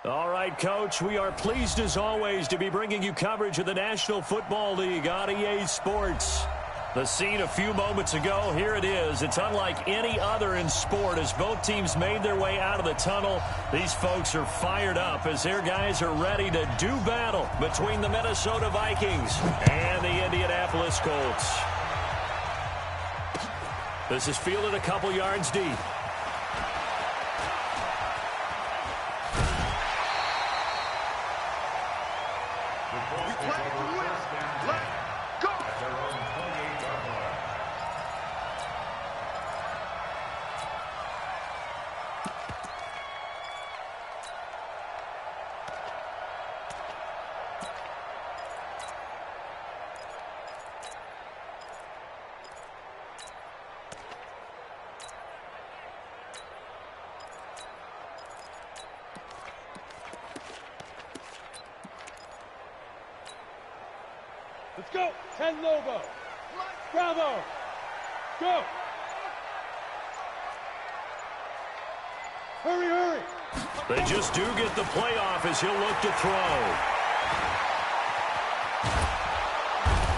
All right, Coach, we are pleased as always to be bringing you coverage of the National Football League on EA Sports. The scene a few moments ago, here it is. It's unlike any other in sport as both teams made their way out of the tunnel. These folks are fired up as their guys are ready to do battle between the Minnesota Vikings and the Indianapolis Colts. This is fielded a couple yards deep. Let's go. 10 Lobo. Bravo. Go. Hurry, hurry. They just do get the playoff as he'll look to throw.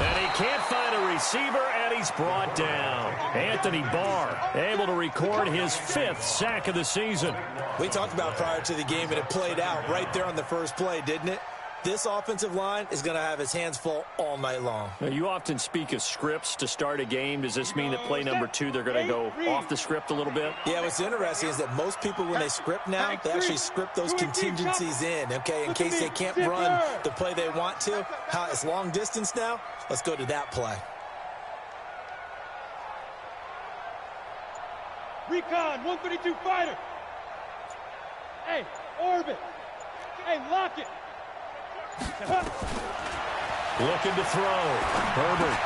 And he can't find a receiver, and he's brought down. Anthony Barr able to record his 5th sack of the season. We talked about prior to the game, and it played out right there on the first play, didn't it? This offensive line is going to have his hands full all night long. Now, you often speak of scripts to start a game. Does this mean that play number 2, they're going to go off the script a little bit? Yeah, what's interesting is that most people, when they script now, they actually script those contingencies in, okay, in case they can't run the play they want to. It's long distance now. Let's go to that play. Recon, 132 fighter. Hey, orbit. Hey, lock it. Looking to throw. Herbert.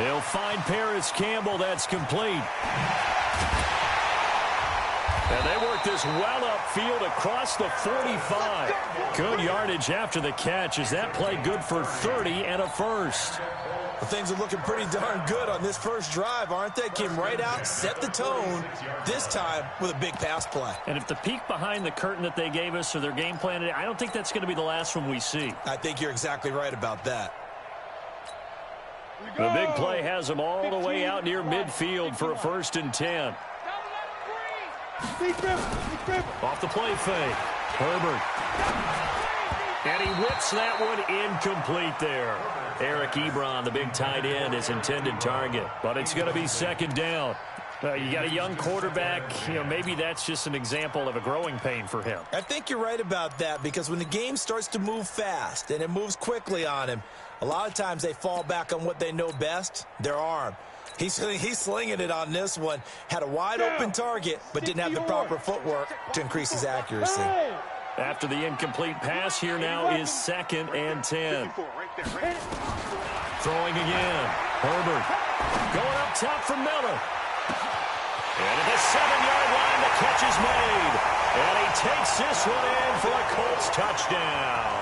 He'll find Paris Campbell. That's complete. And they work this well upfield across the 45. Good yardage after the catch. Is that play good for 30 and a first? Well, things are looking pretty darn good on this first drive, aren't they? Came right out, set the tone, this time with a big pass play. And if the peek behind the curtain that they gave us or their game plan today, I don't think that's going to be the last one we see. I think you're exactly right about that. The big play has them all the way out near midfield for a 1st and 10. Off the play fake. Herbert. And he whips that one incomplete there. Eric Ebron, the big tight end, his intended target. But it's going to be 2nd down. You got a young quarterback. Maybe that's just an example of a growing pain for him. I think you're right about that because when the game starts to move fast and it moves quickly on him, a lot of times they fall back on what they know best, their arm. He's slinging it on this one. Had a wide-open target, but didn't have the proper footwork to increase his accuracy. After the incomplete pass, here now is 2nd and 10. Throwing again. Herbert going up top for Miller. And at the 7-yard line, the catch is made. And he takes this one in for a Colts touchdown.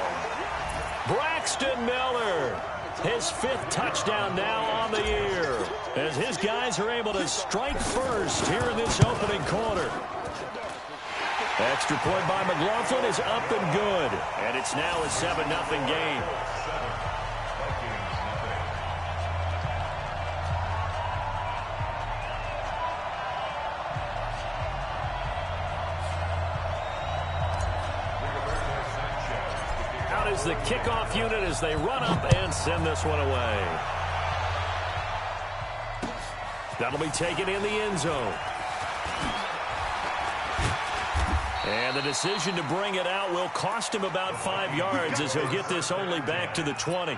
Braxton Miller, his 5th touchdown now on the year, as his guys are able to strike first here in this opening quarter. Extra point by McLaughlin is up and good. And it's now a 7-0 game. Out is the kickoff unit as they run up and send this one away. That'll be taken in the end zone. And the decision to bring it out will cost him about 5 yards as he'll get this only back to the 20.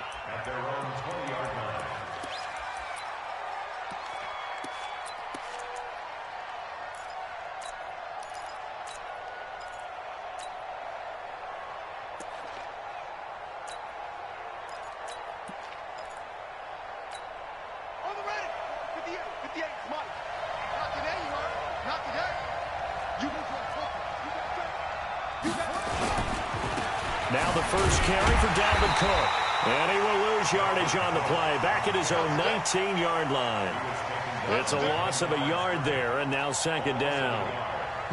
Now the first carry for Dalvin Cook. And he will lose yardage on the play. Back at his own 19-yard line. It's a loss of a yard there, and now 2nd down.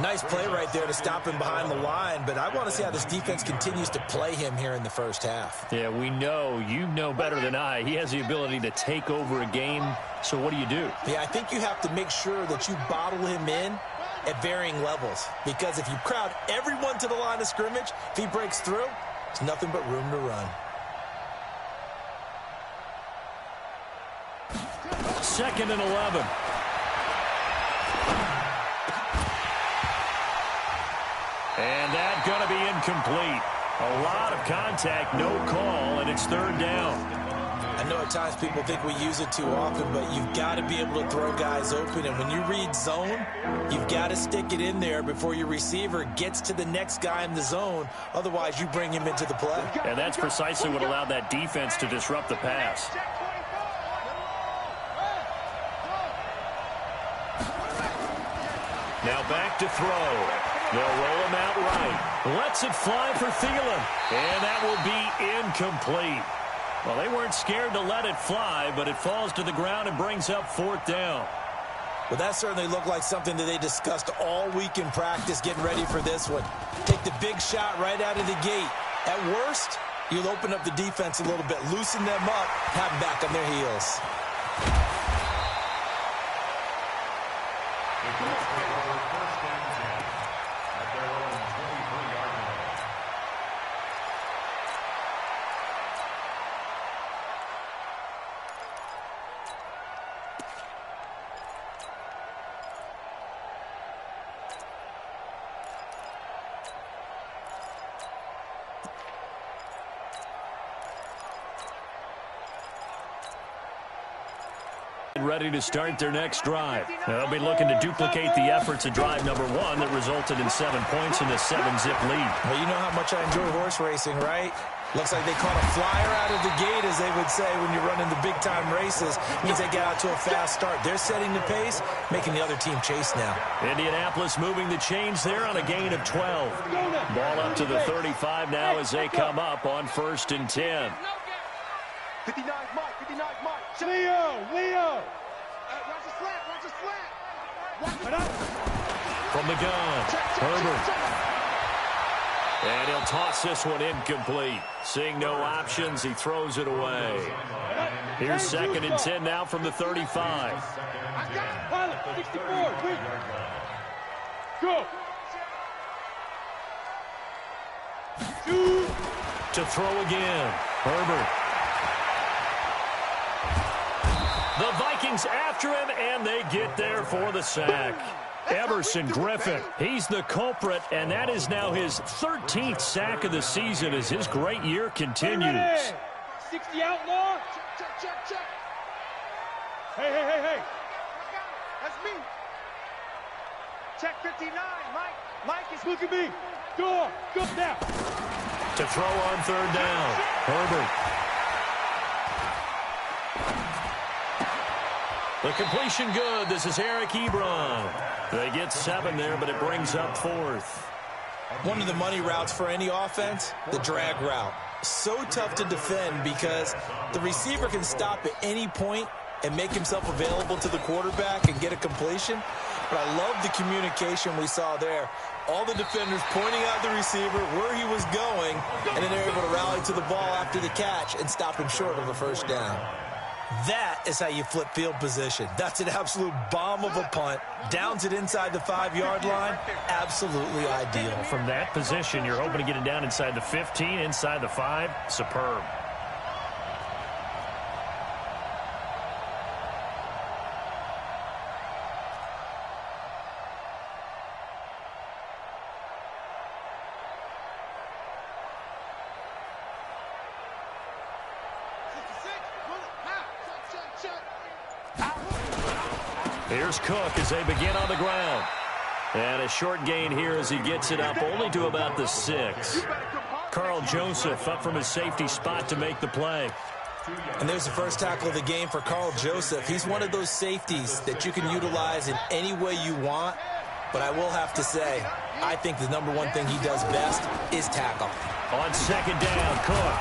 Nice play right there to stop him behind the line, but I want to see how this defense continues to play him here in the first half. Yeah, we know, you know better than I, he has the ability to take over a game, so what do you do? Yeah, I think you have to make sure that you bottle him in at varying levels, because if you crowd everyone to the line of scrimmage, if he breaks through, there's nothing but room to run. 2nd and 11. And that's going to be incomplete. A lot of contact, no call, and it's 3rd down. I know at times people think we use it too often, but you've got to be able to throw guys open. And when you read zone, you've got to stick it in there before your receiver gets to the next guy in the zone. Otherwise, you bring him into the play. And that's precisely what allowed that defense to disrupt the pass. Now back to throw. They'll roll him out right. Lets it fly for Thielen. And that will be incomplete. Well, they weren't scared to let it fly, but it falls to the ground and brings up 4th down. Well, that certainly looked like something that they discussed all week in practice, getting ready for this one. Take the big shot right out of the gate. At worst, you'll open up the defense a little bit, loosen them up, have them back on their heels. Ready to start their next drive. They'll be looking to duplicate the efforts of drive number 1 that resulted in 7 points in a 7-zip lead. Well, you know how much I enjoy horse racing, right? Looks like they caught a flyer out of the gate, as they would say when you're running the big-time races. Means they get out to a fast start. They're setting the pace, making the other team chase now. Indianapolis moving the chains there on a gain of 12. Ball up to the 35 now as they come up on 1st and 10. 59 Mike, 59 Mike. Leo. Watch the slant. From the gun, Herbert. And he'll toss this one incomplete. Seeing no options, he throws it away. Here's 2nd and 10 now from the 35. Pilot, 64, wait. Go. 2. To throw again, Herbert. The Vikings after him, and they get there for the sack. Everson Griffin, he's the culprit, and that is now his 13th sack of the season as his great year continues. 60 outlaw. Check. Hey. That's me. Check 59, Mike is... Look at me. Go now. To throw on 3rd down, Herbert. The completion good. This is Eric Ebron. They get 7 there, but it brings up 4th. One of the money routes for any offense, the drag route. So tough to defend because the receiver can stop at any point and make himself available to the quarterback and get a completion. But I love the communication we saw there. All the defenders pointing out the receiver, where he was going, and then they're able to rally to the ball after the catch and stop him short of a 1st down. That is how you flip field position. That's an absolute bomb of a punt. Downs it inside the 5-yard line. Absolutely ideal. From that position, you're hoping to get it down inside the 15, inside the 5. Superb. Here's Cook as they begin on the ground. And a short gain here as he gets it up only to about the 6. Carl Joseph up from his safety spot to make the play. And there's the first tackle of the game for Carl Joseph. He's one of those safeties that you can utilize in any way you want. But I will have to say, I think the number one thing he does best is tackle. On 2nd down, Cook.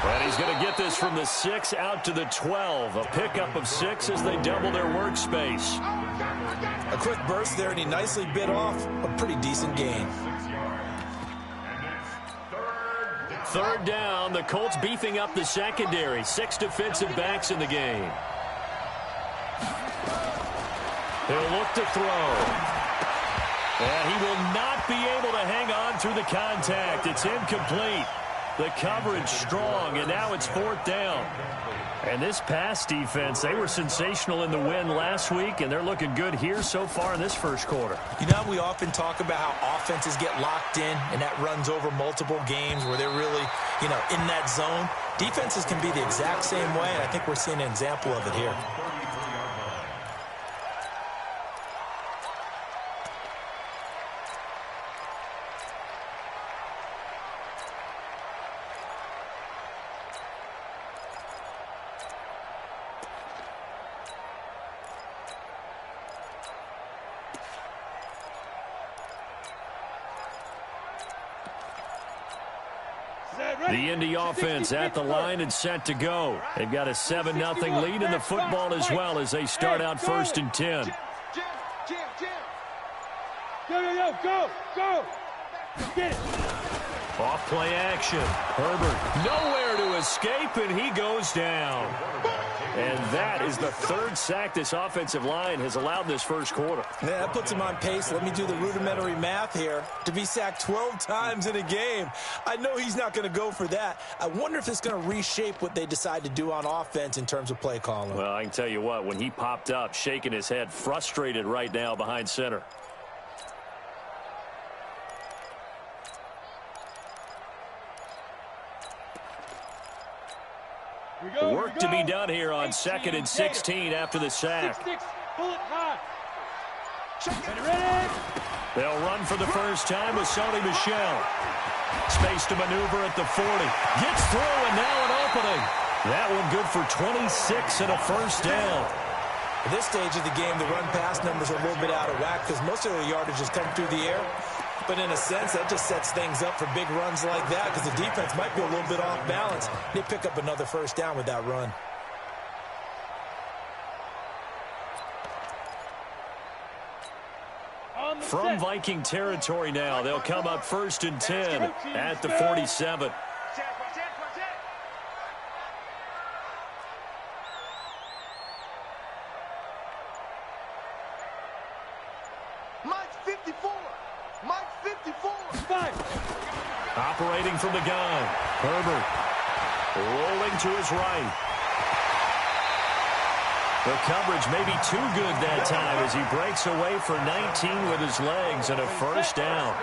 And he's going to get this from the 6 out to the 12. A pickup of 6 as they double their workspace. A quick burst there, and he nicely bit off a pretty decent gain. Third down, the Colts beefing up the secondary. 6 defensive backs in the game. He'll look to throw. And he will not be able to hang on through the contact. It's incomplete. The coverage strong, and now it's 4th down. And this pass defense, they were sensational in the win last week, and they're looking good here so far in this first quarter. You know, we often talk about how offenses get locked in, and that runs over multiple games where they're really, in that zone. Defenses can be the exact same way, and I think we're seeing an example of it here. The Indy offense at the line and set to go. They've got a 7-0 lead in the football as well as they start out 1st and 10. Go. Get it. Off play action. Herbert nowhere to escape, and he goes down. And that is the 3rd sack this offensive line has allowed this first quarter. Yeah, that puts him on pace. Let me do the rudimentary math here. To be sacked 12 times in a game, I know he's not going to go for that. I wonder if it's going to reshape what they decide to do on offense in terms of play calling. Well, I can tell you what, when he popped up, shaking his head, frustrated right now behind center. Work to be done here on 2nd and 16 after the sack. Pull it high. They'll run for the first time with Sony Michel. Space to maneuver at the 40. Gets through, and now an opening. That one good for 26 and a first down. At this stage of the game, the run-pass numbers are a little bit out of whack because most of the yardage is coming through the air. But in a sense, that just sets things up for big runs like that because the defense might be a little bit off balance. They pick up another first down with that run. From Viking territory now, they'll come up 1st and 10 at the 47. Operating from the gun. Herbert rolling to his right. The coverage may be too good that time as he breaks away for 19 with his legs and a first down.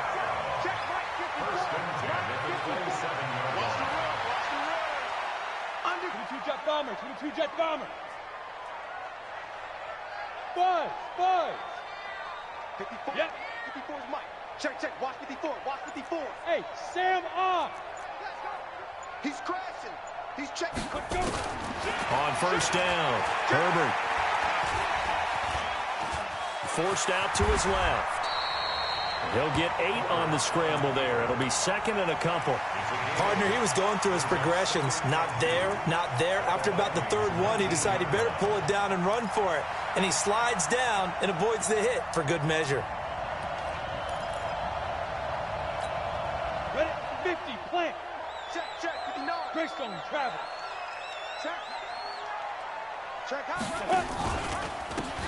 Under 22-jet bomber, 22-jet bomber. Buzz. 54. Yep. 54 is Mike. Check. Watch 54. Hey, Sam off. He's crashing. He's checking. Go. On first down, Herbert. Forced out to his left. He'll get 8 on the scramble there. It'll be 2nd and a couple. Partner, he was going through his progressions. Not there. After about the 3rd one, he decided he better pull it down and run for it. And he slides down and avoids the hit for good measure. Ready? 50, plant. Check, 59. Greystone, travel. Check out.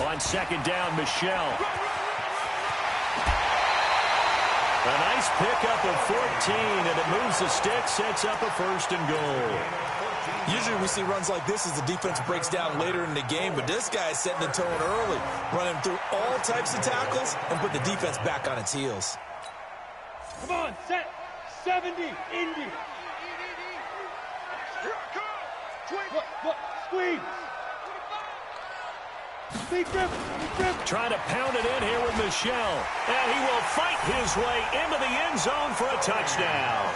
On 2nd down, Michel. A nice pickup of 14, and it moves the stick, sets up a 1st and goal. Usually we see runs like this as the defense breaks down later in the game, but this guy is setting the tone early, running through all types of tackles and put the defense back on its heels. Come on, set. 70, Indy. Look, squeeze. Big grip. Trying to pound it in here with Michel. And he will fight his way into the end zone for a touchdown.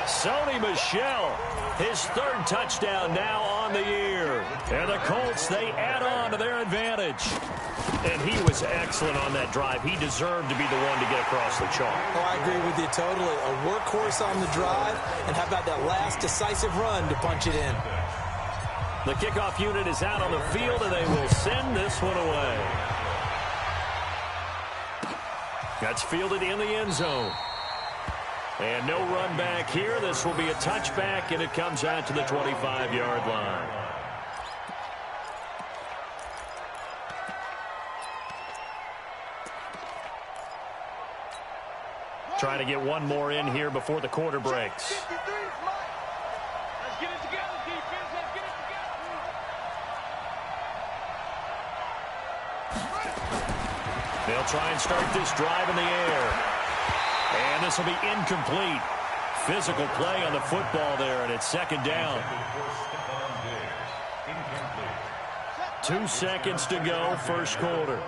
Sony Michel, his 3rd touchdown now on on the year. And the Colts, they add on to their advantage. And he was excellent on that drive. He deserved to be the one to get across the chalk. Oh, I agree with you totally. A workhorse on the drive. And how about that last decisive run to punch it in? The kickoff unit is out on the field, and they will send this one away. That's fielded in the end zone. And no run back here. This will be a touchback, and it comes out to the 25-yard line. Trying to get one more in here before the quarter breaks. Let's get it together, defense. Let's get it together. They'll try and start this drive in the air. And this will be incomplete. Physical play on the football there, and it's second down. 2 seconds to go, first quarter.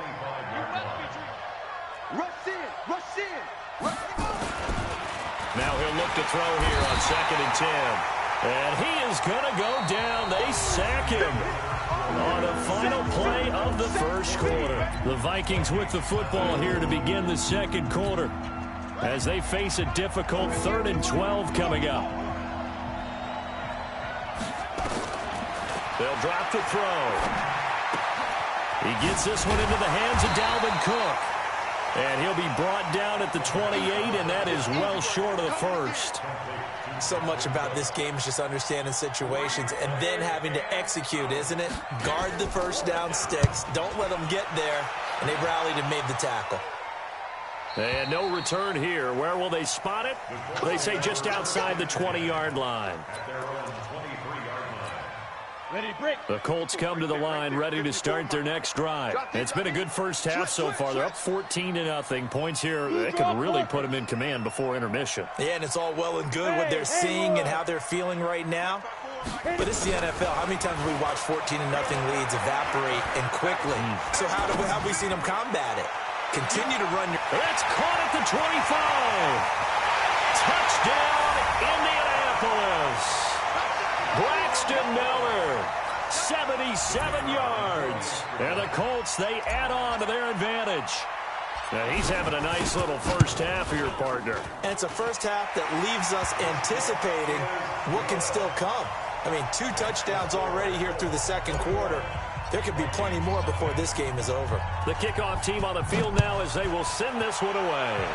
Rush in, rush in. Now he'll look to throw here on 2nd and 10. And he is going to go down. They sack him on the final play of the first quarter. The Vikings with the football here to begin the second quarter, as they face a difficult 3rd and 12 coming up. They'll drop the throw. He gets this one into the hands of Dalvin Cook. And he'll be brought down at the 28, and that is well short of the first. So much about this game is just understanding situations and then having to execute, isn't it? Guard the first down sticks. Don't let them get there. And they rallied and made the tackle. And no return here. Where will they spot it? They say just outside the 20-yard line. The Colts come to the line ready to start their next drive. It's been a good first half so far. They're up 14-0. Points here, they can really put them in command before intermission. Yeah, and it's all well and good what they're seeing and how they're feeling right now. But it's the NFL. How many times have we watched 14-0 leads evaporate and quickly? So how have we seen them combat it? Continue to run your... That's caught at the 25. Touchdown, Indianapolis. Braxton Miller, 77 yards. And the Colts, they add on to their advantage. Now, he's having a nice little first half here, partner. And it's a first half that leaves us anticipating what can still come. I mean, 2 touchdowns already here through the second quarter. There could be plenty more before this game is over. The kickoff team on the field now as they will send this one away.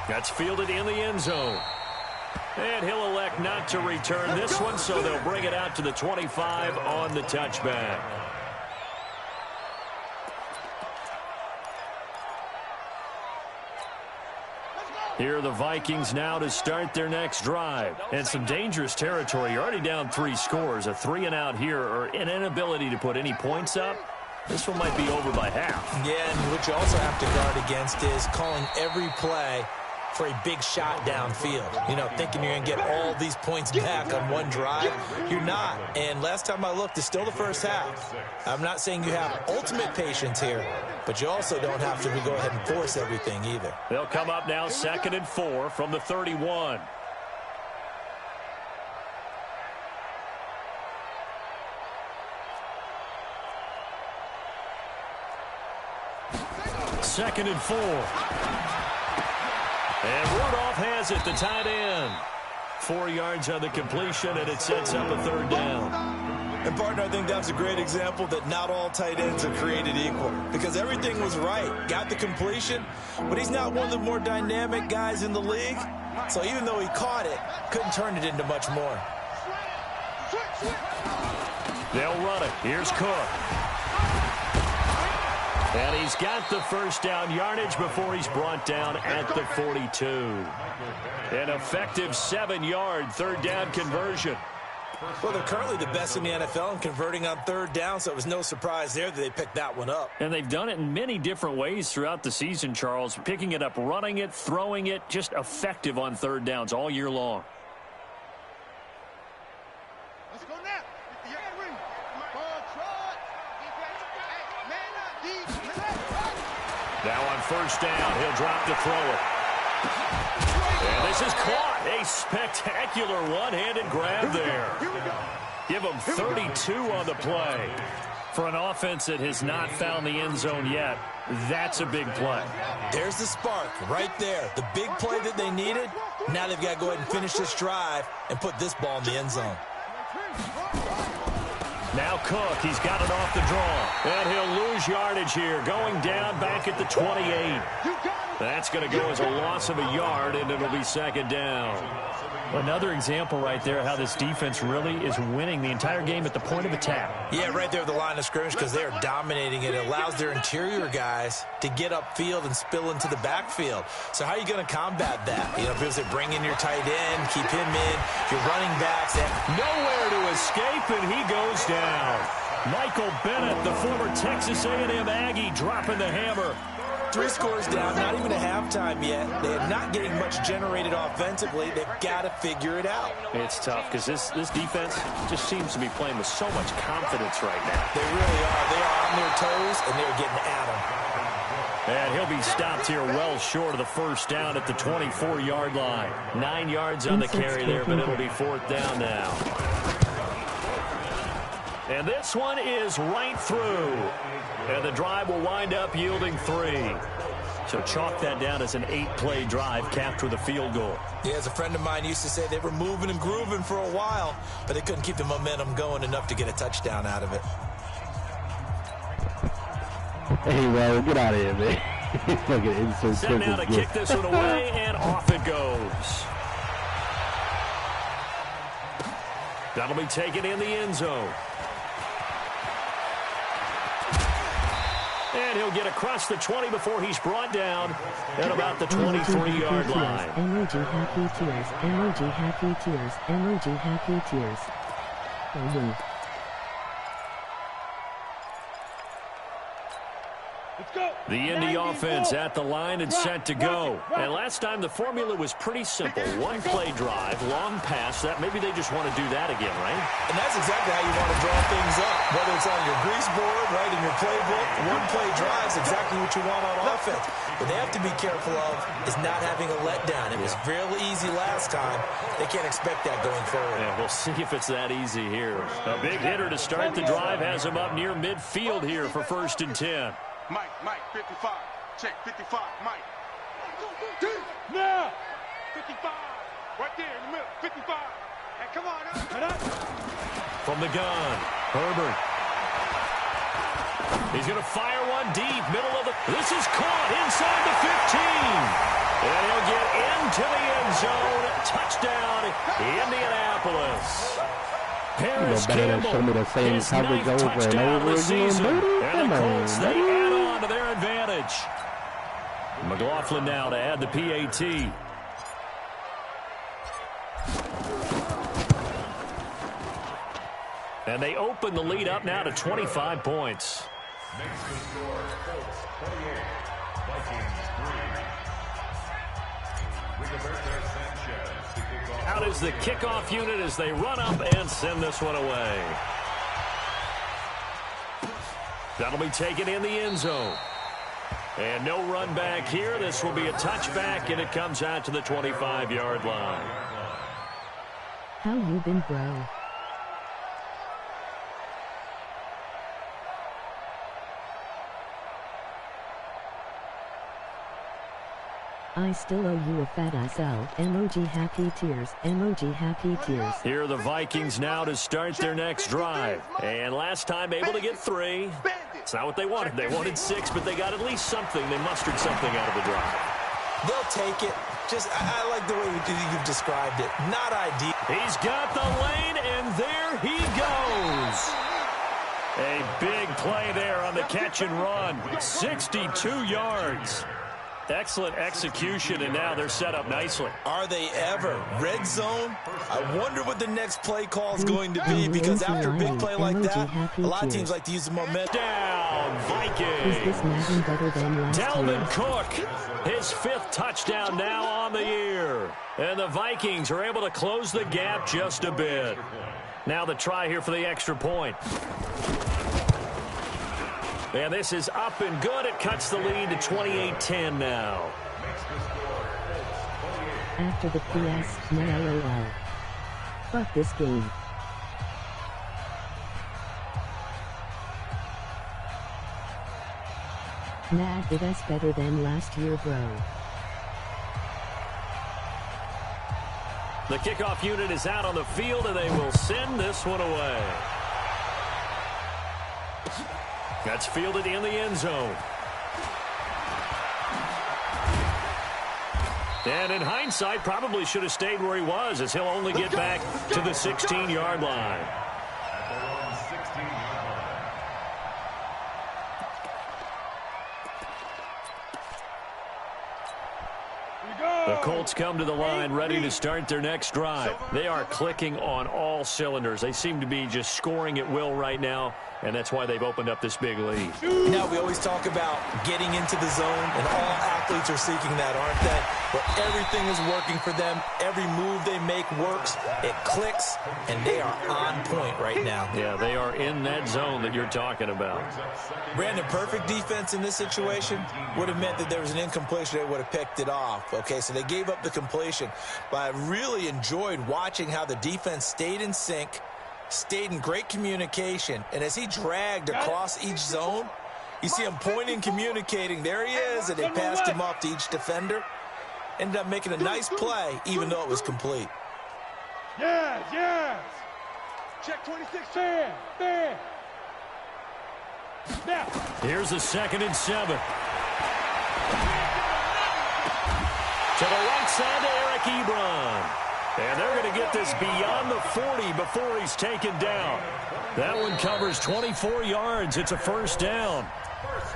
That's fielded in the end zone. And he'll elect not to return this one, so they'll bring it out to the 25 on the touchback. Here are the Vikings now to start their next drive. And some dangerous territory. You're already down 3 scores. A 3-and-out here, or an inability to put any points up. This one might be over by half. Yeah, and what you also have to guard against is calling every play for a big shot downfield. You know, thinking you're going to get all these points back on one drive. You're not. And last time I looked, it's still the first half. I'm not saying you have ultimate patience here, but you also don't have to go ahead and force everything either. They'll come up now 2nd and 4 from the 31. Second and 4. And Rudolph has it, the tight end. 4 yards on the completion, and it sets up a 3rd down. And, partner, I think that's a great example that not all tight ends are created equal. Because everything was right. Got the completion, but he's not one of the more dynamic guys in the league. So even though he caught it, couldn't turn it into much more. They'll run it. Here's Cook. And he's got the first down yardage before he's brought down at the 42. An effective 7-yard 3rd down conversion. Well, they're currently the best in the NFL in converting on 3rd down, so it was no surprise there that they picked that one up. And they've done it in many different ways throughout the season, Charles. Picking it up, running it, throwing it, just effective on 3rd downs all year long. Let's go now. Now on 1st down, he'll drop to throw it. And this is caught. A spectacular one-handed grab there. Give him 32 on the play. For an offense that has not found the end zone yet, that's a big play. There's the spark right there. The big play that they needed. Now they've got to go ahead and finish this drive and put this ball in the end zone. Now Cook, he's got it off the draw. And he'll lose yardage here, going down back at the 28. That's going to go as a loss of a yard, and it'll be second down. Another example right there how this defense really is winning the entire game at the point of attack. Yeah, right there at the line of scrimmage because they are dominating it. It allows their interior guys to get upfield and spill into the backfield. So how are you going to combat that? You know, people say bring in your tight end, keep him in, your running backs. Nowhere to escape, and he goes down. Michael Bennett, the former Texas A&M Aggie, dropping the hammer. 3 scores down, not even a halftime yet. They are not getting much generated offensively. They've got to figure it out. It's tough because this defense just seems to be playing with so much confidence right now. They really are. They are on their toes, and they're getting at them. And he'll be stopped here well short of the first down at the 24-yard line. 9 yards on the carry there, but it'll be 4th down now. And this one is right through. And the drive will wind up yielding 3. So chalk that down as an 8-play drive capped with a field goal. Yeah, as a friend of mine used to say, they were moving and grooving for a while, but they couldn't keep the momentum going enough to get a touchdown out of it. Hey, well, get out of here, man. Look at insert. Set now to kick this one away, and off it goes. That'll be taken in the end zone. And he'll get across the 20 before he's brought down at about the 23-yard line. Emoji happy tears. Emoji happy tears. Emoji happy tears. The Indy offense at the line and set to go. And last time the formula was pretty simple. 1-play drive, long pass. That maybe they just want to do that again, right? And that's exactly how you want to draw things up. Whether it's on your grease board, right, in your playbook, 1-play drive is exactly what you want on offense. What they have to be careful of is not having a letdown. It was fairly easy last time. They can't expect that going forward. Yeah, we'll see if it's that easy here. A big hitter to start the drive has him up near midfield here for 1st and 10. Mike, 55. Check, 55, Mike. Now! 55. Right there in the middle, 55. Hey, come on, up. From the gun, Herbert. He's going to fire one deep, middle of the... This is caught inside the 15. And he'll get into the end zone. Touchdown, Indianapolis. Paris Campbell, his 9th touchdown of the season. And the Colts, they add on to their advantage. McLaughlin now to add the PAT. And they open the lead up now to 25 points. Makes the score Colts 28, Vikings 3. Rigoberto Sanchez to kick off. Out is the kickoff unit as they run up and send this one away. That'll be taken in the end zone. And no run back here. This will be a touchback, and it comes out to the 25-yard line. How you been, bro? I still owe you a fat SL. Emoji happy tears. Emoji happy tears. Here are the Vikings now to start their next drive. And last time able to get 3. It's not what they wanted. They wanted 6, but they got at least something. They mustered something out of the drive. They'll take it. I like the way you've described it. Not ideal. He's got the lane, and there he goes. A big play there on the catch and run. 62 yards. Excellent execution, and now they're set up nicely. Are they ever? Red zone? I wonder what the next play call is going to be, because after a big play like that, a lot of teams like to use the momentum. Down, Vikings. Is this Madden better than last Dalvin year? Cook, his 5th touchdown now on the year. And the Vikings are able to close the gap just a bit. Now the try here for the extra point. And this is up and good. It cuts the lead to 28-10 now. After the PS, no LOL. Fuck this game. Nah, it is better than last year, bro. The kickoff unit is out on the field, and they will send this one away. That's fielded in the end zone. And in hindsight, probably should have stayed where he was, as he'll only get back to the 16-yard line. The Colts come to the line ready to start their next drive. They are clicking on all cylinders. They seem to be just scoring at will right now, and that's why they've opened up this big lead. Now, we always talk about getting into the zone, and all athletes are seeking that, aren't they? But everything is working for them. Every move they make works. It clicks, and they are on point right now. Yeah, they are in that zone that you're talking about. Brandon, perfect defense in this situation would have meant that there was an incompletion. They would have picked it off. Okay, so they gave up the completion. But I really enjoyed watching how the defense stayed in sync, stayed in great communication, and as he dragged across each zone, you see him pointing, communicating. There he is, and they passed him off to each defender. Ended up making a nice play, even though it was complete. Yes, yes. Check 26. Fair. Now. Here's the 2nd and 7. To the right side to Eric Ebron. And they're going to get this beyond the 40 before he's taken down. That one covers 24 yards. It's a first down.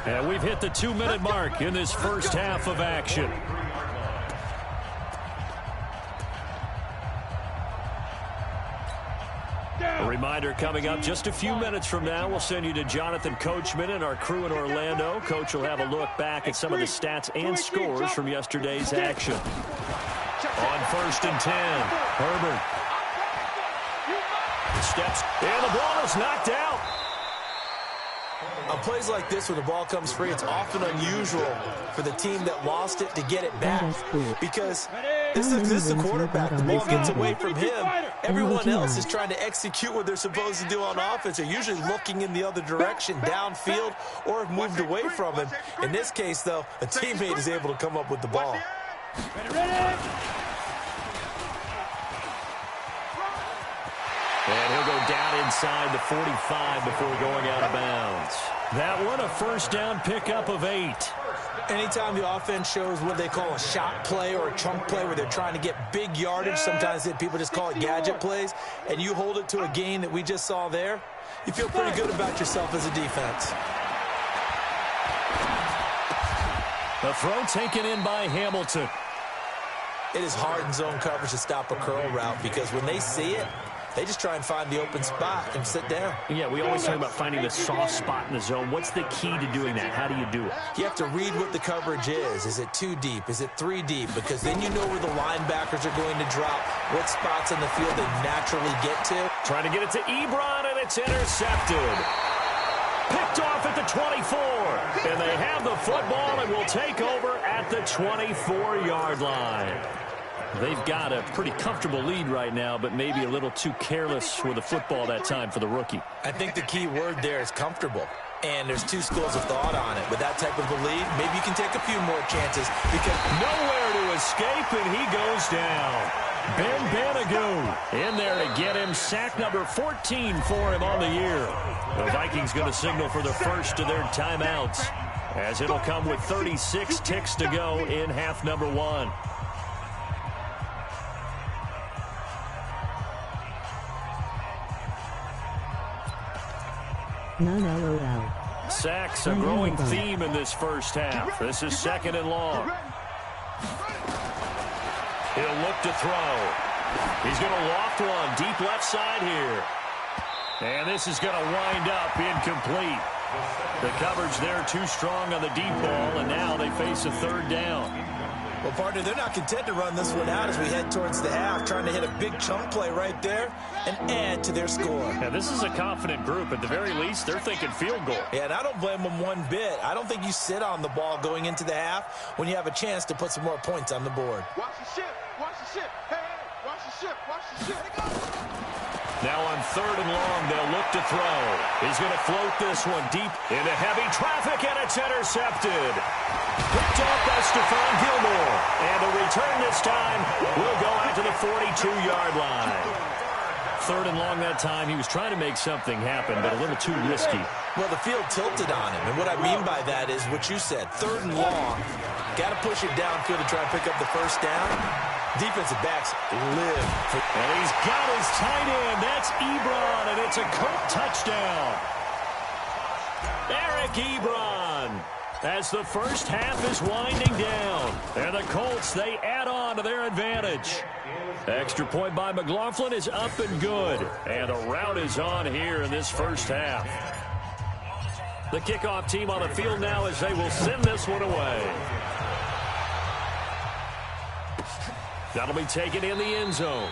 And we've hit the 2-minute mark in this first half of action. A reminder coming up just a few minutes from now, we'll send you to Jonathan Coachman and our crew in Orlando. Coach will have a look back at some of the stats and scores from yesterday's action. On 1st and 10, Herbert steps, and the ball is knocked out. On plays like this where the ball comes free, it's often unusual for the team that lost it to get it back, because this is the quarterback. The ball gets away from him. Everyone else is trying to execute what they're supposed to do on offense. They're usually looking in the other direction, downfield, or have moved away from him. In this case, though, a teammate is able to come up with the ball. And he'll go down inside the 45 before going out of bounds. That one, a first down pickup of 8. Anytime the offense shows what they call a shot play or a chunk play where they're trying to get big yardage, sometimes people just call it gadget plays, and you hold it to a gain that we just saw there, you feel pretty good about yourself as a defense. The throw taken in by Hamilton. It is hard in zone coverage to stop a curl route because when they see it, they just try and find the open spot and sit down. Yeah, we always talk about finding the soft spot in the zone. What's the key to doing that? How do you do it? You have to read what the coverage is. Is it 2 deep? Is it 3 deep? Because then you know where the linebackers are going to drop, what spots on the field they naturally get to. Trying to get it to Ebron, and it's intercepted. Picked off at the 24. And they have the football and will take over at the 24-yard line. They've got a pretty comfortable lead right now, but maybe a little too careless with the football that time for the rookie. I think the key word there is comfortable. And there's 2 schools of thought on it. With that type of a lead, maybe you can take a few more chances because nowhere to escape, and he goes down. Ben Banogu in there to get him. Sack number 14 for him on the year. The Vikings going to signal for the first of their timeouts, as it'll come with 36 ticks to go in half number 1. None LOL. Sacks, a growing theme in this first half. This is 2nd and long. He'll look to throw. He's going to loft one deep left side here. And this is going to wind up incomplete. The coverage there too strong on the deep ball, and now they face a 3rd down. Well, partner, they're not content to run this one out as we head towards the half, trying to hit a big chunk play right there and add to their score. Yeah, this is a confident group. At the very least, they're thinking field goal. Yeah, and I don't blame them one bit. I don't think you sit on the ball going into the half when you have a chance to put some more points on the board. Watch the shift. Watch ship. Hey, watch the ship. Watch the ship. Now on 3rd and long, they'll look to throw. He's going to float this one deep into heavy traffic, and it's intercepted. Picked off by Stephon Gilmore. And the return this time will go out to the 42-yard line. 3rd and long that time. He was trying to make something happen, but a little too risky. Well, the field tilted on him, and what I mean by that is what you said. 3rd and long, got to push it downfield to try and pick up the first down. Defensive backs live. And he's got his tight end. That's Ebron, and it's a Colt touchdown. Eric Ebron, as the first half is winding down. And the Colts, they add on to their advantage. Extra point by McLaughlin is up and good. And the route is on here in this first half. The kickoff team on the field now as they will send this one away. That'll be taken in the end zone.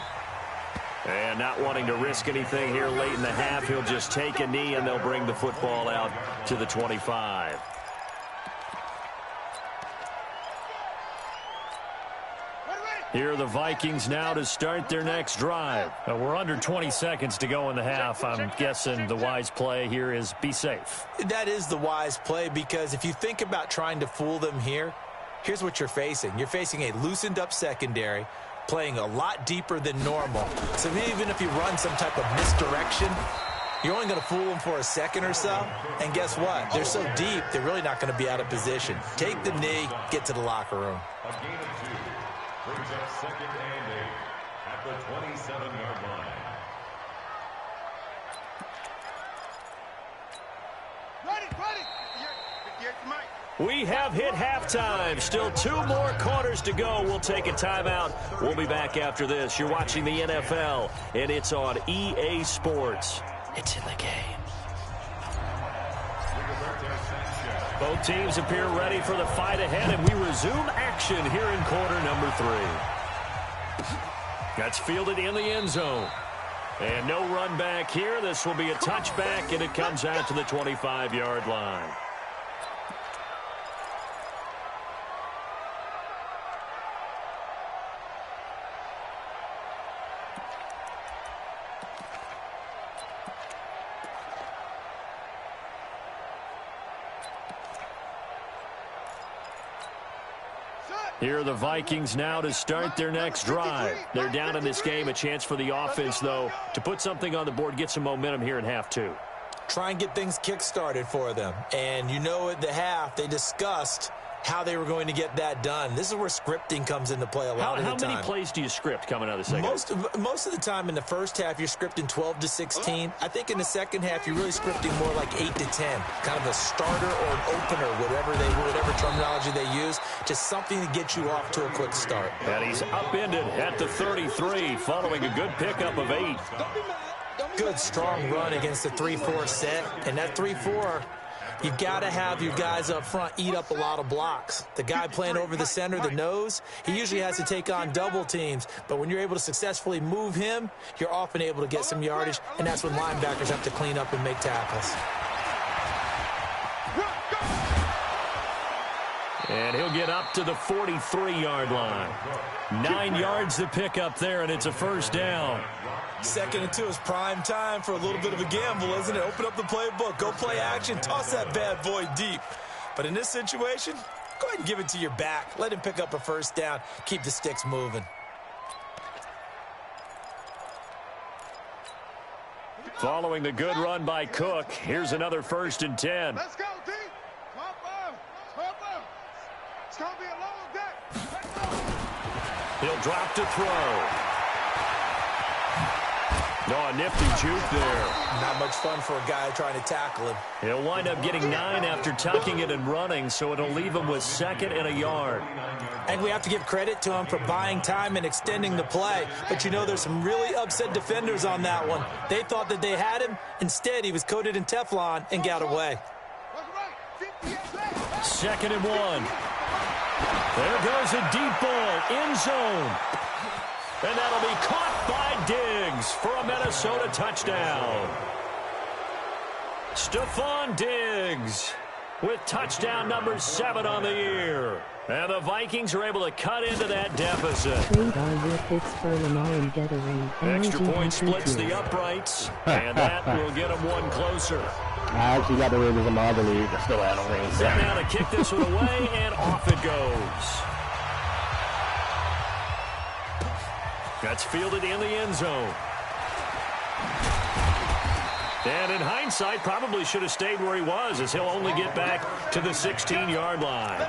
And not wanting to risk anything here late in the half, he'll just take a knee and they'll bring the football out to the 25. Here are the Vikings now to start their next drive. We're under 20 seconds to go in the half. I'm guessing the wise play here is be safe. That is the wise play, because if you think about trying to fool them here, here's what you're facing. You're facing a loosened up secondary, playing a lot deeper than normal. So even if you run some type of misdirection, you're only going to fool them for a second or so. And guess what? They're so deep, they're really not going to be out of position. Take the knee, get to the locker room. A gain of 2. Brings up 2nd and 8 at the 27-yard line. We have hit halftime. Still 2 more quarters to go. We'll take a timeout. We'll be back after this. You're watching the NFL, and it's on EA Sports. It's in the game. Both teams appear ready for the fight ahead, and we resume action here in quarter number 3. That's fielded in the end zone. And no run back here. This will be a touchback, and it comes out to the 25-yard line. Here are the Vikings now to start their next drive. They're down in this game. A chance for the offense, though, to put something on the board, get some momentum here in half 2. Try and get things kick-started for them. And you know at the half, they discussed how they were going to get that done. This is where scripting comes into play a lot of the time. How many plays do you script coming out of the second? Most of the time in the first half, you're scripting 12 to 16. I think in the second half, you're really scripting more like 8 to 10. Kind of a starter or an opener, whatever terminology they use. Just something to get you off to a quick start. And he's upended at the 33 following a good pickup of 8. Good, strong run against the 3-4 set. And that 3-4... you've got to have your guys up front eat up a lot of blocks. The guy playing over the center, the nose, he usually has to take on double teams. But when you're able to successfully move him, you're often able to get some yardage, and that's when linebackers have to clean up and make tackles. And he'll get up to the 43-yard line. 9 yards to pick up there, and it's a first down. 2nd and 2 is prime time for a little bit of a gamble, isn't it? Open up the playbook, go play action, toss that bad boy deep. But in this situation, go ahead and give it to your back. Let him pick up a first down. Keep the sticks moving. Following the good run by Cook, here's another 1st and 10. Let's go, D. It's going to be a long day. He'll drop to throw. No, a nifty juke there. Not much fun for a guy trying to tackle him. He'll wind up getting 9 after tucking it and running, so it'll leave him with 2nd and a yard. And we have to give credit to him for buying time and extending the play. But you know, there's some really upset defenders on that one. They thought that they had him. Instead, he was coated in Teflon and got away. 2nd and 1. There goes a deep ball, end zone. And that'll be caught by Diggs for a Minnesota touchdown. Stephon Diggs with touchdown number 7 on the year. And the Vikings are able to cut into that deficit. Trade all your picks for Lamar and get a ring. Extra point splits the uprights, and that will get them one closer. I actually got the ring of Lamar, I believe. I still had a ring. Set now to kick this one away, and off it goes. That's fielded in the end zone. And in hindsight, probably should have stayed where he was, as he'll only get back to the 16-yard line.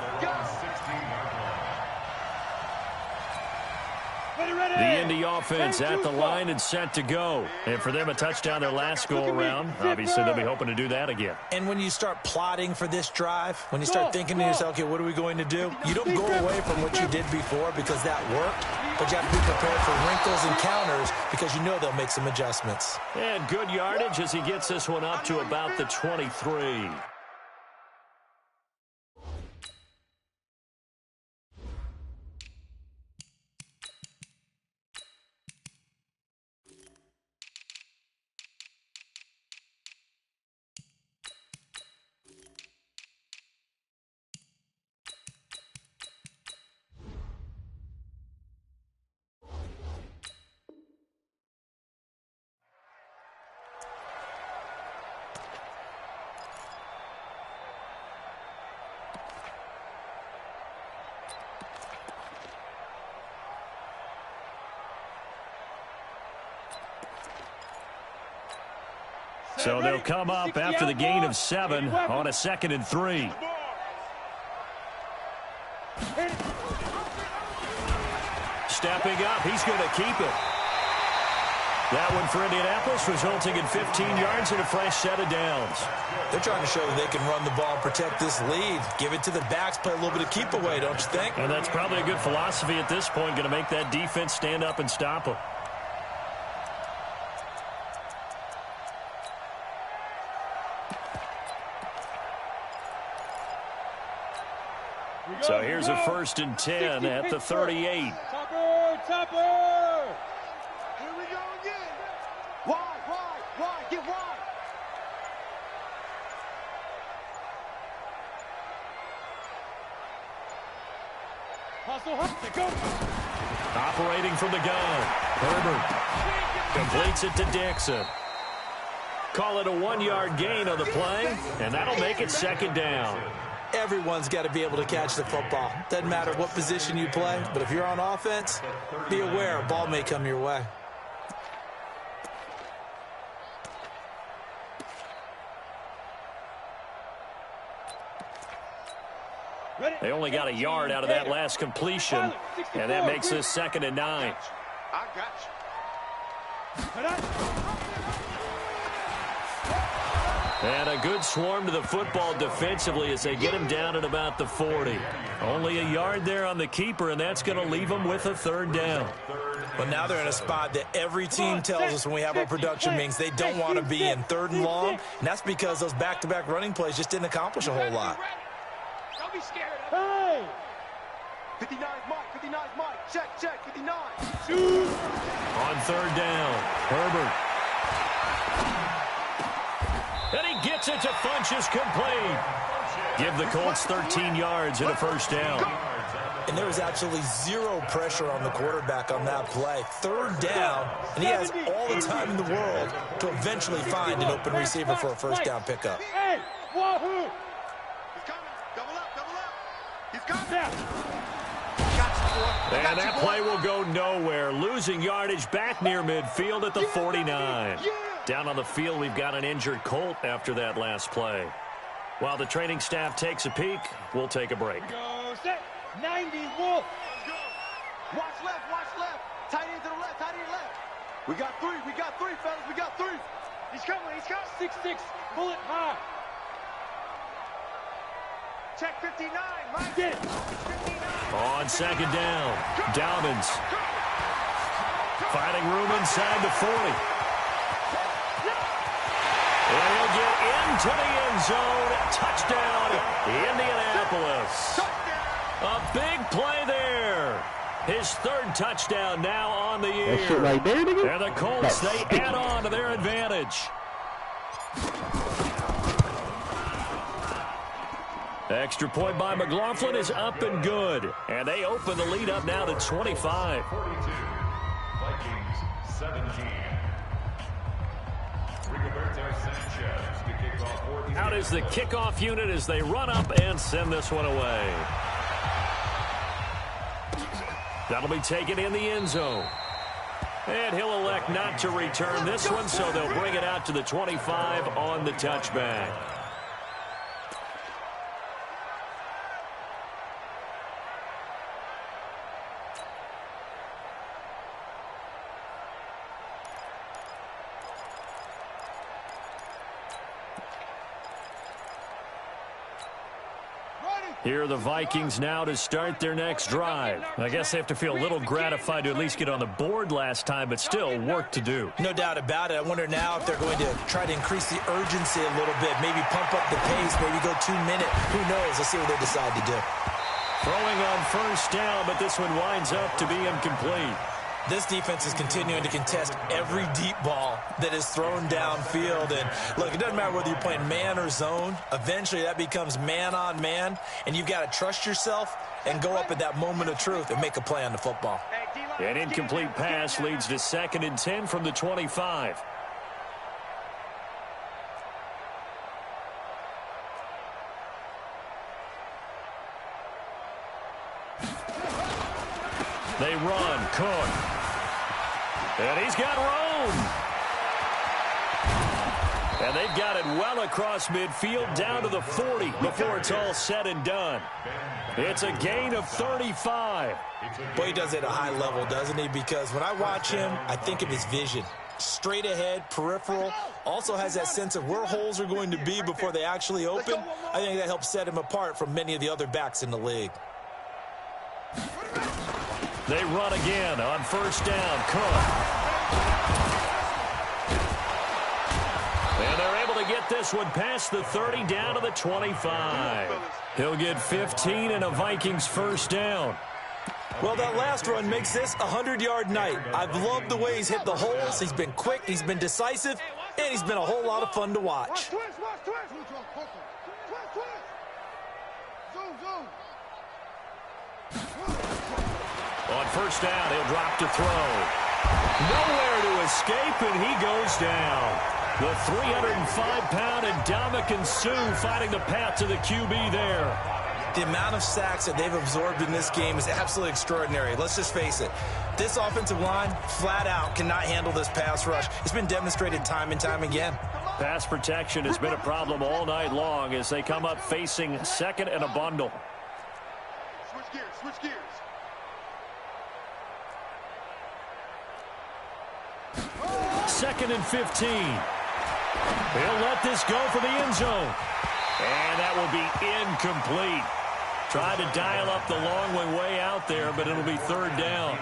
The Indy offense at the line and set to go. And for them, a touchdown their last go-around. Obviously, they'll be hoping to do that again. And when you start plotting for this drive, when you start thinking to yourself, okay, what are we going to do? You don't go away from what you did before because that worked, but you have to be prepared for wrinkles and counters because you know they'll make some adjustments. And good yardage as he gets this one up to about the 23. So they'll come up after the gain of 7 on a 2nd and 3. Stepping up, he's going to keep it. That one for Indianapolis, resulting in 15 yards and a fresh set of downs. They're trying to show that they can run the ball and protect this lead. Give it to the backs, play a little bit of keep away, don't you think? And that's probably a good philosophy at this point, going to make that defense stand up and stop them. So here's a 1st and 10 at the 38. Topper! Here we go again. Wide, get wide. Hustle, go. Operating from the gun. Herbert completes it to Dixon. Call it a 1-yard gain on the play, and that'll make it 2nd down. Everyone's got to be able to catch the football. Doesn't matter what position you play, but if you're on offense, be aware a ball may come your way. They only got a yard out of that last completion, and that makes this 2nd and 9. I got you. And a good swarm to the football defensively as they get him down at about the 40. Only a yard there on the keeper, and that's going to leave them with a 3rd down. But now they're in a spot that every team tells us when we have our production meetings they don't want to be in 3rd and long, and that's because those back-to-back running plays just didn't accomplish a whole lot. Don't be scared. Hey! 59 Mike. Check, 59. On 3rd down, Herbert. And he gets it to Funchess complete. Give the Colts 13 yards and a 1st down. And there was absolutely zero pressure on the quarterback on that play. 3rd down, and he has all the time in the world to eventually find an open receiver for a 1st down pickup. Hey, wahoo! He's coming. Double up. He's coming. And that play will go nowhere. Losing yardage back near midfield at the 49. Down on the field, we've got an injured Colt after that last play. While the training staff takes a peek, we'll take a break. Go set. 90 Wolf. Watch left. Tight end to the left. We got three, fellas. We got 3. He's coming. 6'6", bullet high. Check 59. Mike. Get it. 59. On 2nd down, Dobbins. Finding room inside the 40. And he'll get into the end zone. Touchdown, Indianapolis. A big play there. His 3rd touchdown now on the year. That shit right there, nigga. And the Colts, they add on to their advantage. Extra point by McLaughlin is up and good. And they open the lead up now to 25. 42. Vikings 17. Rigoberto Sanchez to kick off for the Out is the kickoff unit as they run up and send this one away. That'll be taken in the end zone. And he'll elect not to return this one, so they'll bring it out to the 25 on the touchback. Here are the Vikings now to start their next drive. I guess they have to feel a little gratified to at least get on the board last time, but still work to do. No doubt about it. I wonder now if they're going to try to increase the urgency a little bit, maybe pump up the pace, maybe go 2 minute. Who knows? Let's see what they decide to do. Throwing on first down, but this one winds up to be incomplete. This defense is continuing to contest every deep ball that is thrown downfield. And look, it doesn't matter whether you're playing man or zone. Eventually, that becomes man on man. And you've got to trust yourself and go up at that moment of truth and make a play on the football. An incomplete pass leads to 2nd and 10 from the 25. They run. Cook. And he's got room. And they've got it well across midfield down to the 40 before it's all said and done. It's a gain of 35. Boy, he does it at a high level, doesn't he? Because when I watch him, I think of his vision. Straight ahead, peripheral. Also has that sense of where holes are going to be before they actually open. I think that helps set him apart from many of the other backs in the league. They run again on first down. Cook. And they're able to get this one past the 30 down to the 25. He'll get 15 and a Vikings first down. Well, that last run makes this a 100-yard night. I've loved the way he's hit the holes. He's been quick, he's been decisive, and he's been a whole lot of fun to watch. On first down, he'll drop to throw. Nowhere to escape, and he goes down. The 305-pound Ndamukong Suh fighting the path to the QB there. The amount of sacks that they've absorbed in this game is absolutely extraordinary. Let's just face it. This offensive line, flat out, cannot handle this pass rush. It's been demonstrated time and time again. Pass protection has been a problem all night long as they come up facing 2nd and a bundle. Switch gears, switch gears. 2nd and 15. He'll let this go for the end zone. And that will be incomplete. Tried to dial up the long way out there, but it'll be 3rd down.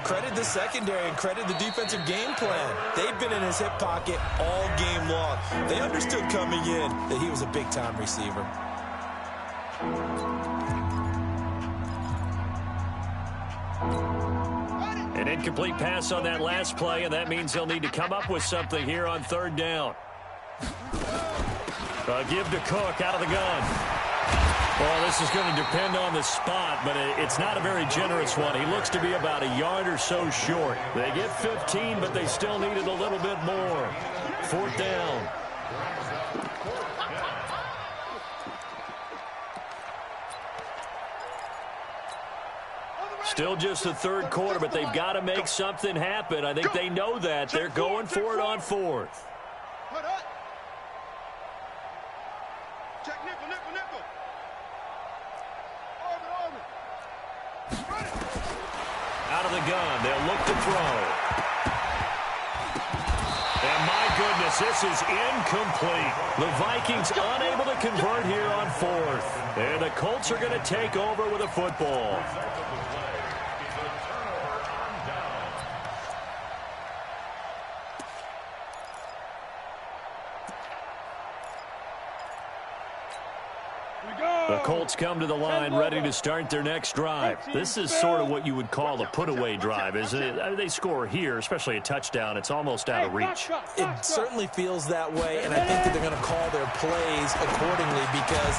Credit the secondary and credit the defensive game plan. They've been in his hip pocket all game long. They understood coming in that he was a big-time receiver. An incomplete pass on that last play, and that means they'll need to come up with something here on 3rd down. Give to Cook out of the gun. Well, this is going to depend on the spot, but it's not a very generous one. He looks to be about a yard or so short. They get 15, but they still needed a little bit more. 4th down. Still just the 3rd quarter, but they've got to make something happen. I think they know that. They're going for it on 4th. Check nickel, nickel, nickel. Orbit. Out of the gun, they'll look to throw. And my goodness, this is incomplete. The Vikings unable to convert here on 4th. And the Colts are going to take over with a football. The Colts come to the line ready to start their next drive. This is sort of what you would call a put-away drive, isn't it? They score here, especially a touchdown. It's almost out of reach. It certainly feels that way, and I think that they're going to call their plays accordingly because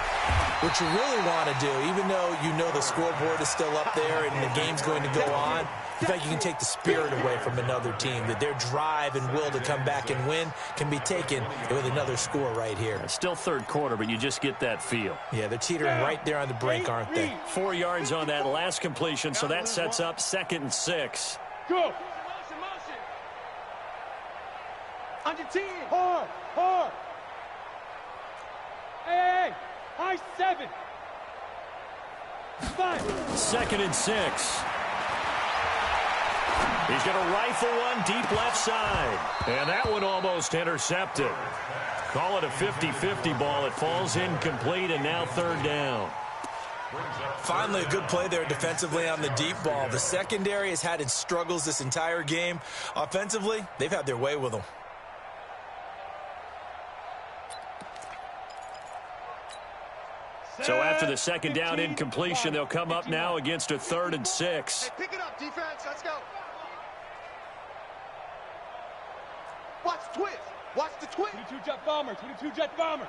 what you really want to do, even though you know the scoreboard is still up there and the game's going to go on, in fact, you can take the spirit away from another team, that their drive and will to come back and win can be taken with another score right here. It's still third quarter, but you just get that feel. Yeah, they're teetering right there on the brink, aren't they? 4 yards on that last completion, so that sets up 2nd and 6. Go. On your team. Hard. Hey. High 7. 5. 2nd and 6. He's going to rifle one deep left side. And that one almost intercepted. Call it a 50-50 ball. It falls incomplete, and now 3rd down. Finally, a good play there defensively on the deep ball. The secondary has had its struggles this entire game. Offensively, they've had their way with them. So after the 2nd down incompletion, they'll come up now against a 3rd and 6. Hey, pick it up, defense. Let's go. Watch the twist. Watch the twist. 22 jet bomber. 22 jet bomber.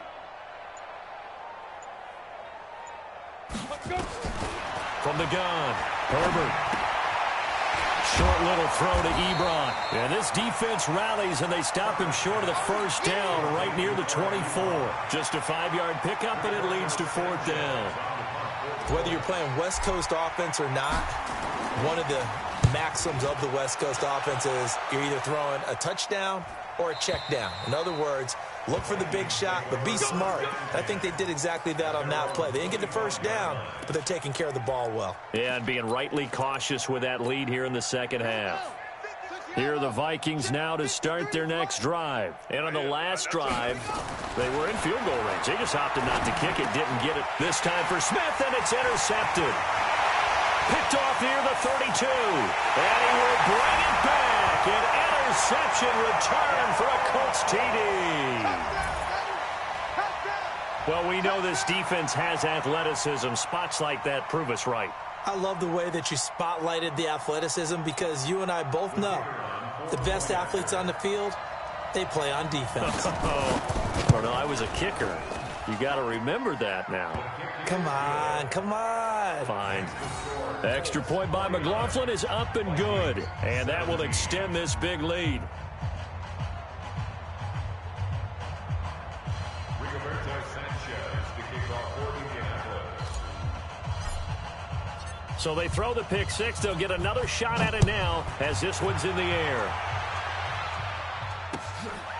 Let's go. From the gun, Herbert. Short little throw to Ebron. And this defense rallies, and they stop him short of the 1st down right near the 24. Just a 5-yard pickup, and it leads to 4th down. Whether you're playing West Coast offense or not, one of the maxims of the West Coast offense is you're either throwing a touchdown or a check down. In other words, look for the big shot, but be smart. I think they did exactly that on that play. They didn't get the 1st down, but they're taking care of the ball well. Yeah, and being rightly cautious with that lead here in the 2nd half. Here are the Vikings now to start their next drive. And on the last drive, they were in field goal range. They just opted not to kick it, didn't get it this time for Smith, and it's intercepted. Picked off near the 32, and he will bring it back. An interception return for a Colts TD. Well, we know this defense has athleticism. Spots like that prove us right. I love the way that you spotlighted the athleticism because you and I both know the best athletes on the field, they play on defense. Well, no, I was a kicker. You got to remember that now. Come on. Fine. Extra point by McLaughlin is up and good. And that will extend this big lead. So they throw the pick 6. They'll get another shot at it now as this one's in the air.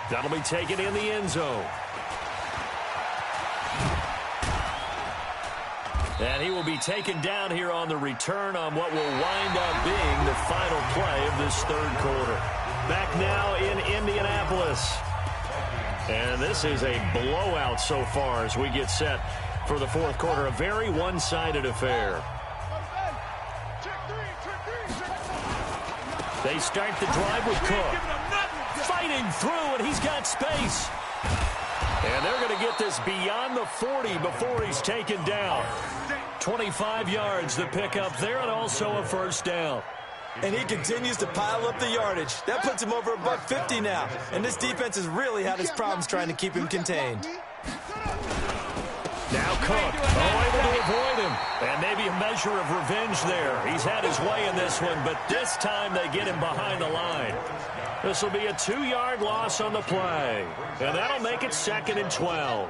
That'll be taken in the end zone. And he will be taken down here on the return on what will wind up being the final play of this 3rd quarter. Back now in Indianapolis. And this is a blowout so far as we get set for the 4th quarter. A very one-sided affair. They start the drive with Cook. Fighting through, and he's got space. And they're going to get this beyond the 40 before he's taken down. 25 yards the pickup there, and also a 1st down. And he continues to pile up the yardage. That puts him over $150 now. And this defense has really had its problems trying to keep him contained. Now Cook, able to avoid him. And maybe a measure of revenge there. He's had his way in this one, but this time they get him behind the line. This will be a 2-yard loss on the play. And that'll make it 2nd and 12.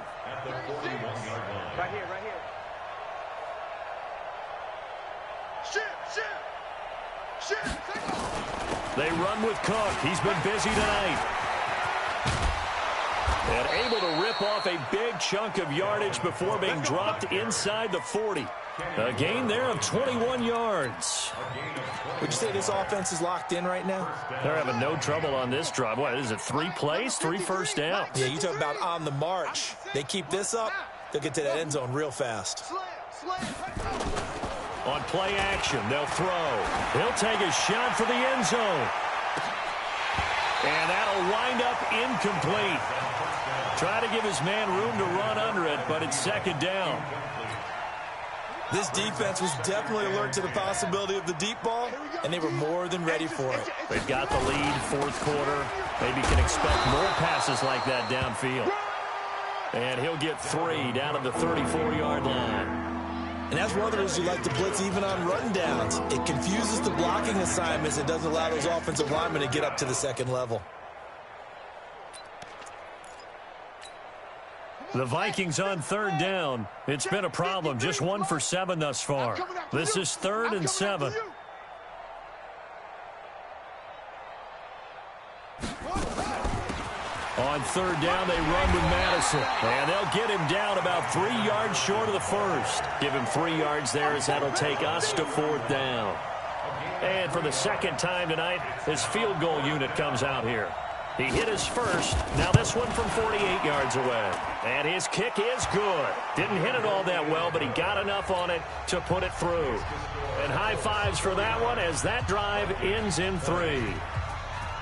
Right here. Shit. They run with Cook. He's been busy tonight. And able to rip off a big chunk of yardage before being dropped inside the 40. A gain there of 21 yards. Would you say this offense is locked in right now? They're having no trouble on this drive. What is it, 3 plays, 3 first downs? Yeah, you talk about on the march. They keep this up, they'll get to that end zone real fast. On play action, they'll throw. He'll take a shot for the end zone. And that'll wind up incomplete. Try to give his man room to run under it, but it's second down. This defense was definitely alert to the possibility of the deep ball, and they were more than ready for it. They've got the lead, fourth quarter. Maybe can expect more passes like that downfield. And he'll get 3 down at the 34-yard line. And that's one of the reasons you like to blitz even on rundowns. It confuses the blocking assignments and doesn't allow those offensive linemen to get up to the second level. The Vikings on third down. It's been a problem. Just 1 for 7 thus far. This is 3rd and 7. On third down, they run with Madison. And they'll get him down about 3 yards short of the first. Give him 3 yards there as that'll take us to 4th down. And for the second time tonight, his field goal unit comes out here. He hit his first. Now this one from 48 yards away. And his kick is good. Didn't hit it all that well, but he got enough on it to put it through. And high fives for that one as that drive ends in 3.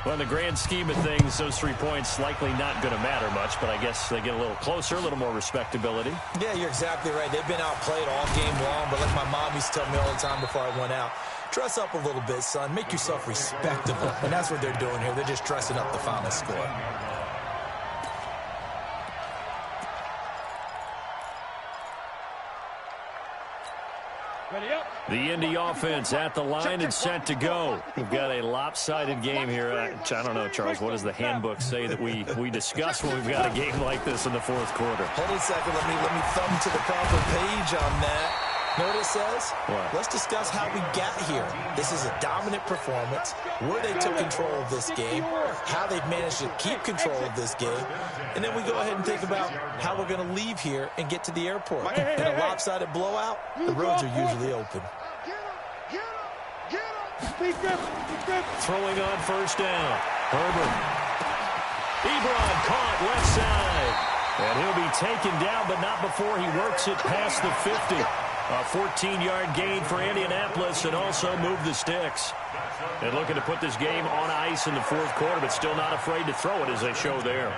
Well, in the grand scheme of things, those 3 points likely not going to matter much, but I guess they get a little closer, a little more respectability. Yeah, you're exactly right. They've been outplayed all game long, but like my mom used to tell me all the time before I went out, dress up a little bit, son. Make yourself respectable. And that's what they're doing here. They're just dressing up the final score. The Indy offense at the line and set to go. We've got a lopsided game here. I don't know, Charles, what does the handbook say that we discuss when we've got a game like this in the fourth quarter? Hold on a second. Let me thumb to the proper page on that. Know what it says? What? Let's discuss how we got here. This is a dominant performance, where they took control of this game, how they've managed to keep control of this game, and then we go ahead and think about how we're going to leave here and get to the airport. In a lopsided blowout, the roads are usually open. Throwing on first down. Herbert. Ebron caught left side. And he'll be taken down, but not before he works it past the 50. A 14-yard gain for Indianapolis and also move the sticks. And looking to put this game on ice in the fourth quarter, but still not afraid to throw it as they show there.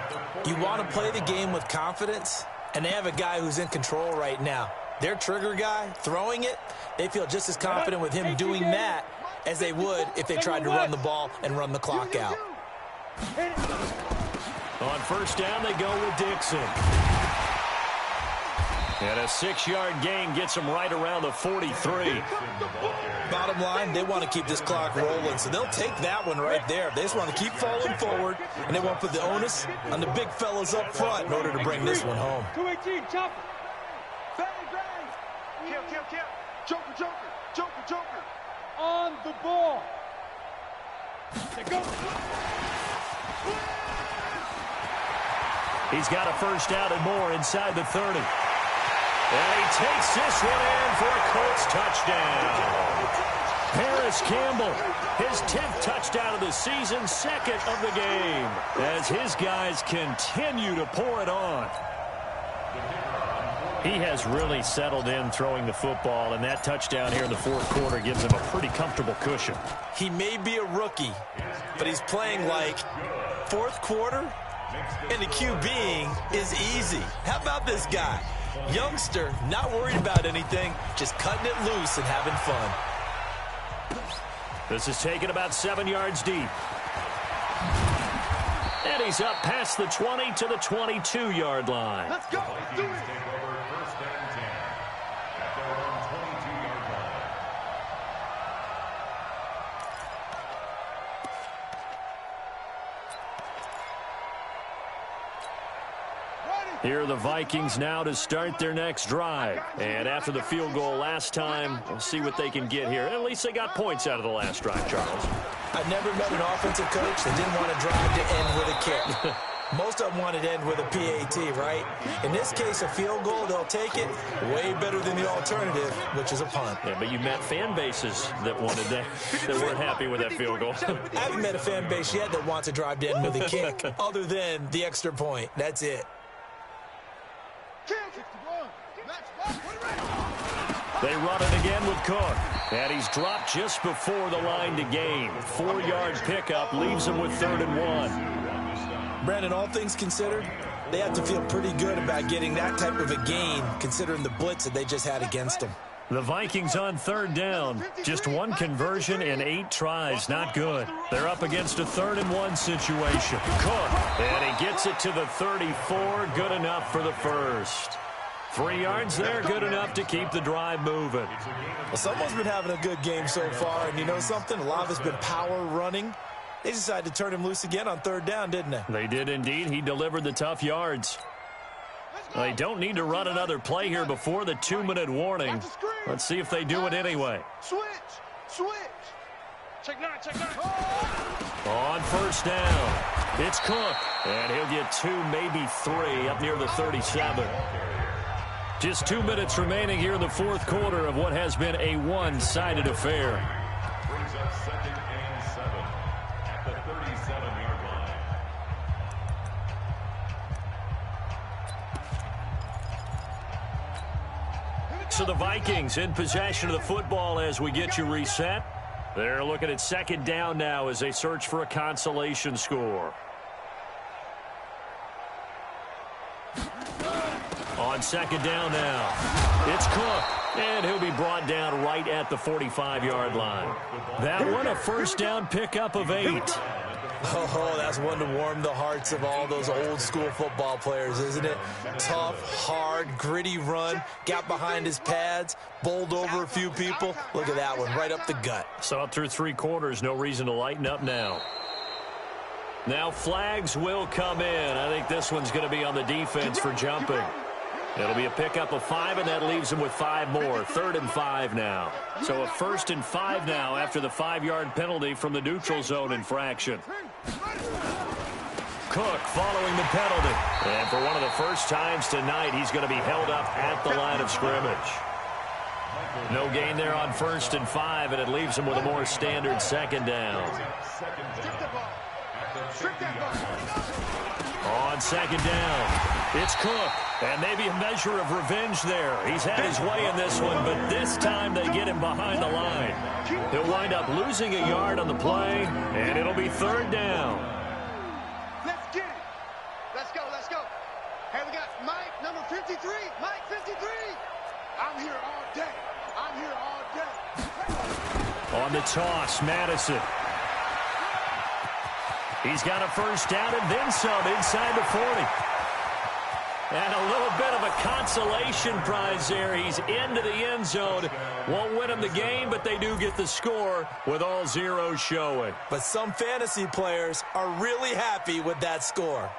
You want to play the game with confidence, and they have a guy who's in control right now. Their trigger guy, throwing it, they feel just as confident with him doing that as they would if they tried to run the ball and run the clock out. On first down, they go with Dixon. And a 6-yard gain gets them right around the 43. Bottom line, they want to keep this clock rolling, so they'll take that one right there. They just want to keep falling forward, and they want to put the onus on the big fellas up front in order to bring this one home. 218, chopper. Bang, bang. Kill. Joker. On the ball. They go. He's got a first down and more inside the 30. And he takes this one in for a Colts touchdown. Paris Campbell, his 10th touchdown of the season, 2nd of the game, as his guys continue to pour it on. He has really settled in throwing the football, and that touchdown here in the fourth quarter gives him a pretty comfortable cushion. He may be a rookie, but he's playing like fourth quarter, and the QBing is easy. How about this guy? Youngster, not worried about anything, just cutting it loose and having fun. This is taken about 7 yards deep. And he's up past the 20 to the 22-yard line. Let's go. Do it. Here are the Vikings now to start their next drive. And after the field goal last time, we'll see what they can get here. At least they got points out of the last drive, Charles. I've never met an offensive coach that didn't want to drive to end with a kick. Most of them wanted to end with a PAT, right? In this case, a field goal, they'll take it way better than the alternative, which is a punt. Yeah, but you met fan bases that wanted that weren't happy with that field goal. I haven't met a fan base yet that wants to drive to end with a kick, other than the extra point. That's it. Kill. They run it again with Cook. And he's dropped just before the line to gain. 4-yard pickup leaves him with 3rd and 1. Brandon, all things considered, they have to feel pretty good about getting that type of a gain, considering the blitz that they just had against them. The Vikings on 3rd down. Just 1 conversion in 8 tries. Not good. They're up against a 3rd and 1 situation. Cook. And he gets it to the 34. Good enough for the first. 3 yards there. Good enough to keep the drive moving. Well, someone's been having a good game so far. And you know something? A lot of it's been power running. They decided to turn him loose again on 3rd down, didn't they? They did indeed. He delivered the tough yards. They don't need to run another play here before the 2-minute warning. Let's see if they do it anyway. Switch. Check 9. On 1st down, it's Cook. And he'll get 2, maybe 3 up near the 37. Just 2 minutes remaining here in the 4th quarter of what has been a one-sided affair. Brings up 2nd and 7 at the 37-yard line. So the Vikings in possession of the football as we get you reset. They're looking at 2nd down now as they search for a consolation score. On 2nd down now, it's Cook, and he'll be brought down right at the 45-yard line. That one a 1st down pickup of 8. Oh, that's one to warm the hearts of all those old-school football players, isn't it? Tough, hard, gritty run, got behind his pads, bowled over a few people. Look at that one, right up the gut. Saw it through 3 quarters, no reason to lighten up now. Now flags will come in. I think this one's going to be on the defense for jumping. It'll be a pickup of 5, and that leaves him with 5 more. 3rd and 5 now. So a 1st and 5 now after the 5-yard penalty from the neutral zone infraction. Cook following the penalty. And for one of the first times tonight, he's going to be held up at the line of scrimmage. No gain there on 1st and 5, and it leaves him with a more standard 2nd down. On 2nd down, it's Cook. And maybe a measure of revenge there. He's had his way in this one, but this time they get him behind the line. He'll wind up losing a yard on the play, and it'll be 3rd down. Let's get it. Let's go. Hey, we got Mike, number 53. Mike, 53. I'm here all day. On the toss, Madison. He's got a 1st down and then some inside the 40. And a little bit of a consolation prize there. He's into the end zone. Won't win him the game, but they do get the score with all zeros showing. But some fantasy players are really happy with that score.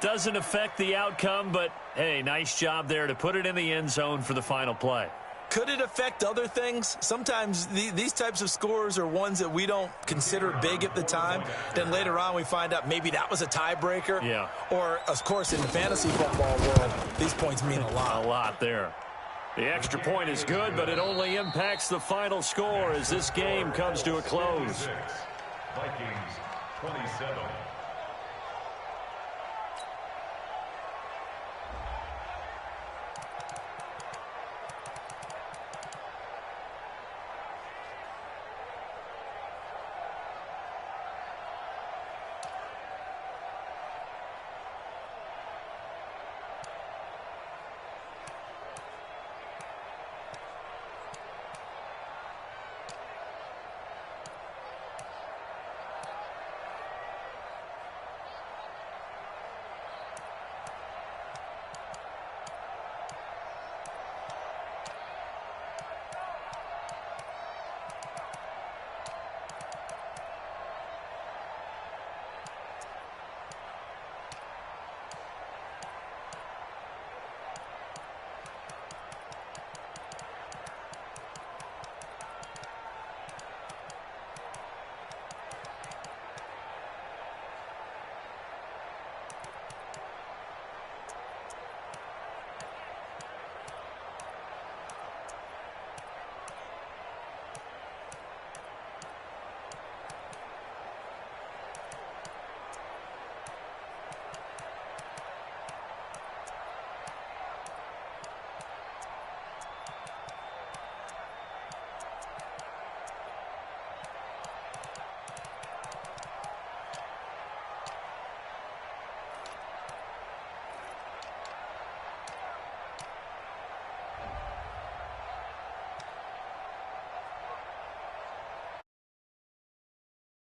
Doesn't affect the outcome, but, hey, nice job there to put it in the end zone for the final play. Could it affect other things? Sometimes these types of scores are ones that we don't consider big at the time. Then later on we find out maybe that was a tiebreaker. Yeah. Or, of course, in the fantasy football world, these points mean a lot. A lot there. The extra point is good, but it only impacts the final score as this game comes to a close. Vikings 27.